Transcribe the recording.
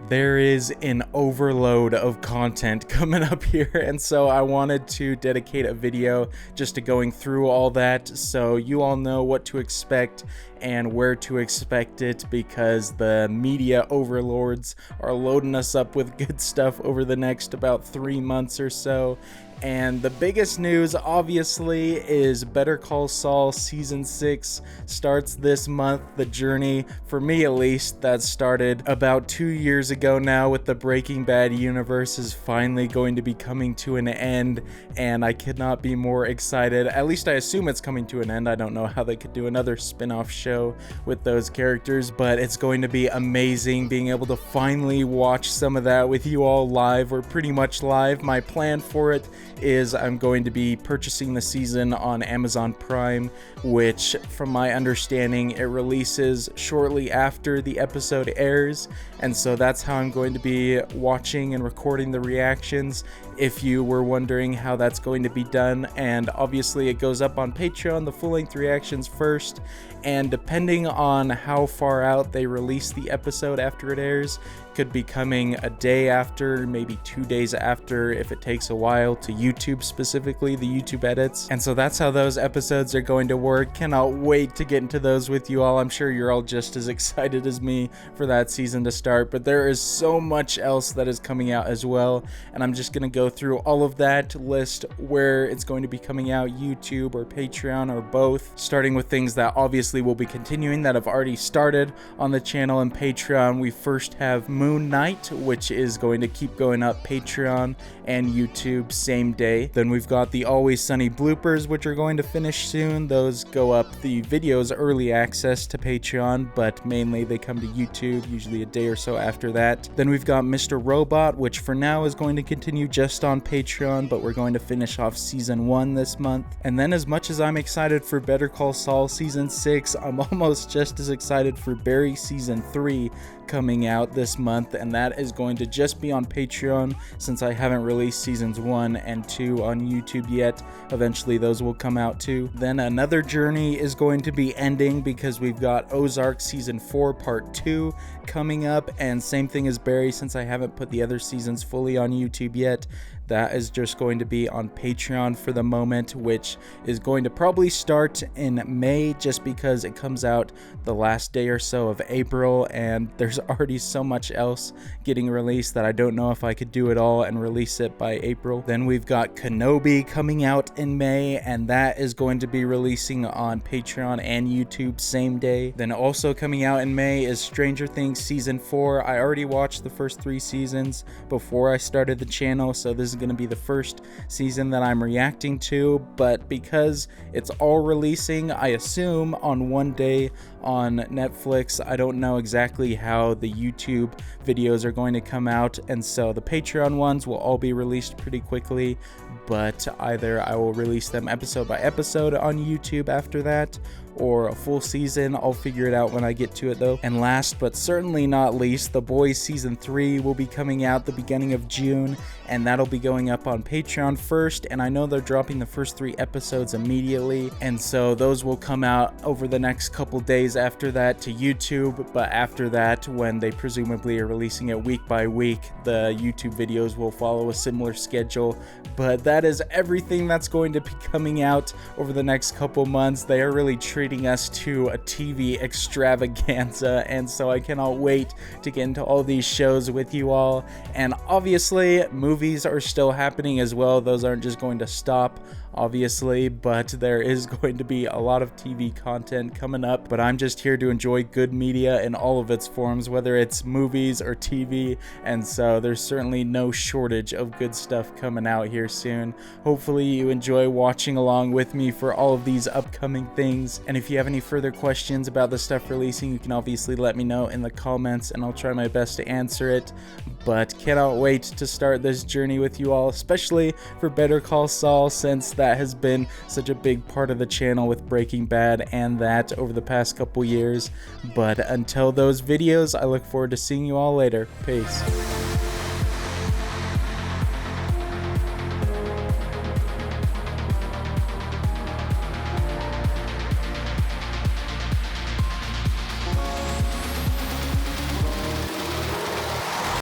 there is an overload of content coming up here, and so I wanted to dedicate a video just to going through all that so you all know what to expect and where to expect it, because the media overlords are loading us up with good stuff over the next about 3 months or so. And the biggest news, obviously, is Better Call Saul Season 6 starts this month. The journey, for me at least, that started about 2 years ago now with the Breaking Bad universe is finally going to be coming to an end, and I could not be more excited. At least I assume it's coming to an end. I don't know how they could do another spin-off show with those characters, but it's going to be amazing being able to finally watch some of that with you all live, or pretty much live. My plan for it is I'm going to be purchasing the season on Amazon Prime, which from my understanding it releases shortly after the episode airs, and so that's how I'm going to be watching and recording the reactions, if you were wondering how that's going to be done. And obviously it goes up on Patreon, the full-length reactions first, and depending on how far out they release the episode after it airs, could be coming a day after, maybe 2 days after, if it takes a while, to YouTube, specifically the YouTube edits. And so that's how those episodes are going to work. Cannot wait to get into those with you all. I'm sure you're all just as excited as me for that season to start, but there is so much else that is coming out as well, and I'm just gonna go through all of that, list where it's going to be coming out, YouTube or Patreon or both, starting with things that obviously will be continuing that have already started on the channel and Patreon. We first have Moon Knight, which is going to keep going up Patreon and YouTube same day. Then we've got the Always Sunny bloopers, which are going to finish soon. Those go up, the videos early access to Patreon, but mainly they come to YouTube, usually a day or so after that. Then we've got Mr. Robot, which for now is going to continue just on Patreon, but we're going to finish off season 1 this month. And then, as much as I'm excited for Better Call Saul season 6, I'm almost just as excited for Barry season 3 coming out this month, and that is going to just be on Patreon since I haven't released seasons 1 and 2 on YouTube yet. Eventually those will come out too. Then Another Journey is going to be ending because we've got Ozark season 4 part 2 coming up, and same thing as Barry, since I haven't put the other seasons fully on YouTube yet. That is just going to be on Patreon for the moment, which is going to probably start in May, just because it comes out the last day or so of April, and there's already so much else getting released that I don't know if I could do it all and release it by April. Then we've got Kenobi coming out in May, and that is going to be releasing on Patreon and YouTube same day. Then also coming out in May is Stranger Things season 4. I already watched the first 3 seasons before I started the channel, so this is going to be the first season that I'm reacting to, but because it's all releasing, I assume, on one day on Netflix, I don't know exactly how the YouTube videos are going to come out, and so the Patreon ones will all be released pretty quickly, but either I will release them episode by episode on YouTube after that, or a full season. I'll figure it out when I get to it though. And last but certainly not least, The Boys season 3 will be coming out the beginning of June, and that'll be going up on Patreon first, and I know they're dropping the first 3 episodes immediately, and so those will come out over the next couple days after that to YouTube. But after that, when they presumably are releasing it week by week, the YouTube videos will follow a similar schedule. But that is everything that's going to be coming out over the next couple months. They are really treating us to a TV extravaganza, and so I cannot wait to get into all these shows with you all. And obviously movies are still happening as well. Those aren't just going to stop, obviously, but there is going to be a lot of TV content coming up. But I'm just here to enjoy good media in all of its forms, whether it's movies or TV, and so there's certainly no shortage of good stuff coming out here soon. Hopefully you enjoy watching along with me for all of these upcoming things, and if you have any further questions about the stuff releasing, you can obviously let me know in the comments, and I'll try my best to answer it. But cannot wait to start this journey with you all, especially for Better Call Saul, since that has been such a big part of the channel with Breaking Bad and that over the past couple years. But until those videos, I look forward to seeing you all later. Peace.